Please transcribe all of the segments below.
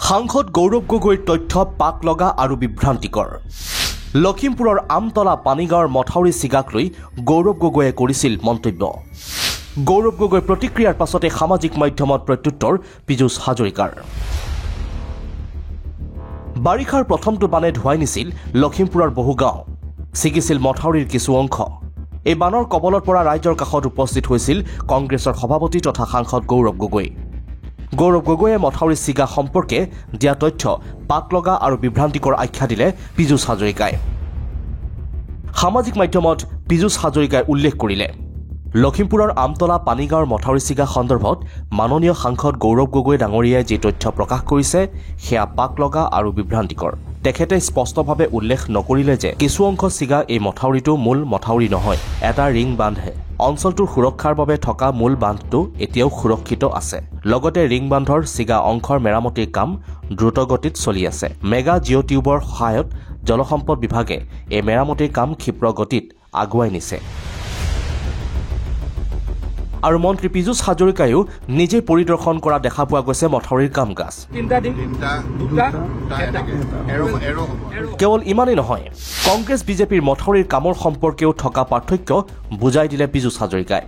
সাংসদ গৌৰৱ গগৈৰ তথ্য পাক লগা আৰু বিভ্ৰান্তিকৰ। লখিমপুৰৰ আমতলা পানীগাঁৱৰ মথাউৰি চিগাক লৈ গৌৰৱ গগৈয়ে কৰিছিল মন্তব্য। গৌৰৱ গগৈৰ প্ৰতিক্ৰিয়াৰ পাছতে সামাজিক মাধ্যমত প্ৰত্যুত্তৰ পীযুষ হাজৰিকাৰ। বাৰিষাৰ প্ৰথমটো বানে ধুৱাই নিছিল লখিমপুৰৰ বহু গাঁও, ছিগিছিল মথাউৰিৰ কিছু অংশ। এই বানৰ কবলৰ পৰা ৰাইজৰ কাষত উপস্থিত হৈছিল কংগ্ৰেছৰ সভাপতি তথা সাংসদ গৌৰৱ গগৈ। গৌৰৱ গগৈয়ে মথাউৰি চিগা সম্পৰ্কে দিয়া তথ্য পাক লগা আৰু বিভ্ৰান্তিকৰ আখ্যা দিলে পীযুষ হাজৰিকাই। সামাজিক মাধ্যমত পীযুষ হাজৰিকাই উল্লেখ কৰিলে, লখিমপুৰৰ আমতলা পানীগাঁৱৰ মথাউৰি চিগা সন্দৰ্ভত মাননীয় সাংসদ গৌৰৱ গগৈ ডাঙৰীয়াই যি তথ্য প্ৰকাশ কৰিছে সেয়া পাক লগা আৰু বিভ্ৰান্তিকৰ। তেখেতে স্পষ্টভাৱে উল্লেখ নকৰিলে যে কিছু অংশ চিগা এই মথাউৰিটো মূল মথাউৰি নহয়, এটা ৰিং বান্ধহে। অঞ্চলটোৰ সুৰক্ষাৰ বাবে থকা মূল বান্ধটো এতিয়াও সুৰক্ষিত আছে। লগতে ৰিং বান্ধৰ চিগা অংশৰ মেৰামতিৰ কাম দ্ৰুতগতিত চলি আছে। মেগা জিঅ' টিউবৰ সহায়ত জলসম্পদ বিভাগে এই মেৰামতিৰ কাম ক্ষীপ্ৰ গতিত আগুৱাই নিছে। আৰু মন্ত্ৰী পীযুষ হাজৰিকায়ো নিজে পৰিদৰ্শন কৰা দেখা পোৱা গৈছে মথাউৰিৰ কাম কাজ। কেৱল ইমানেই নহয়, কংগ্ৰেছ বিজেপিৰ মথাউৰিৰ কামৰ সম্পৰ্কেও থকা পাৰ্থক্য বুজাই দিলে পীযুষ হাজৰিকাই।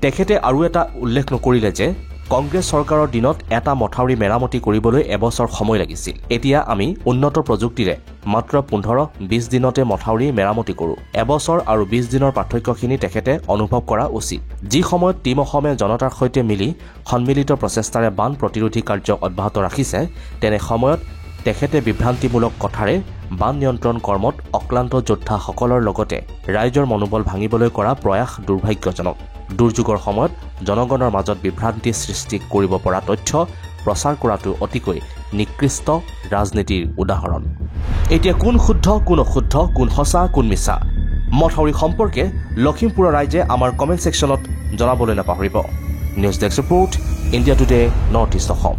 তেখেতে আৰু এটা উল্লেখ নকৰিলে যে কংগ্ৰেছ চৰকাৰৰ দিনত এটা মথাউৰি মেৰামতি কৰিবলৈ এবছৰ সময় লাগিছিল। এতিয়া আমি উন্নত প্ৰযুক্তিৰে মাত্ৰ 15-20 দিনতে মথাউৰি মেৰামতি কৰোঁ। এবছৰ আৰু 20 দিনৰ পাৰ্থক্যখিনি তেখেতে অনুভৱ কৰা উচিত। যি সময়ত টীম অসমে জনতাৰ সৈতে মিলি সন্মিলিত প্ৰচেষ্টাৰে বান প্ৰতিৰোধী কাৰ্য অব্যাহত ৰাখিছে, তেনে সময়ত তেখেতে বিভ্ৰান্তিমূলক কথাৰে বান নিয়ন্ত্ৰণ কৰ্মত অক্লান্ত যোদ্ধাসকলৰ লগতে ৰাইজৰ মনোবল ভাঙিবলৈ কৰা প্ৰয়াস দুৰ্ভাগ্যজনক। দুৰ্যোগৰ সময়ত জনগণৰ মাজত বিভ্ৰান্তি সৃষ্টি কৰিব পৰা তথ্য প্ৰচাৰ কৰাটো অতিকৈ নিকৃষ্ট ৰাজনীতিৰ উদাহৰণ। এতিয়া কোন শুদ্ধ, কোন অশুদ্ধ, কোন সঁচা, কোন মিছা, মথাউৰি সম্পৰ্কে লখিমপুৰৰ ৰাইজে আমাৰ কমেণ্ট ছেকশ্যনত জনাবলৈ নাপাহৰিব। News desk report, India today, north east Assam.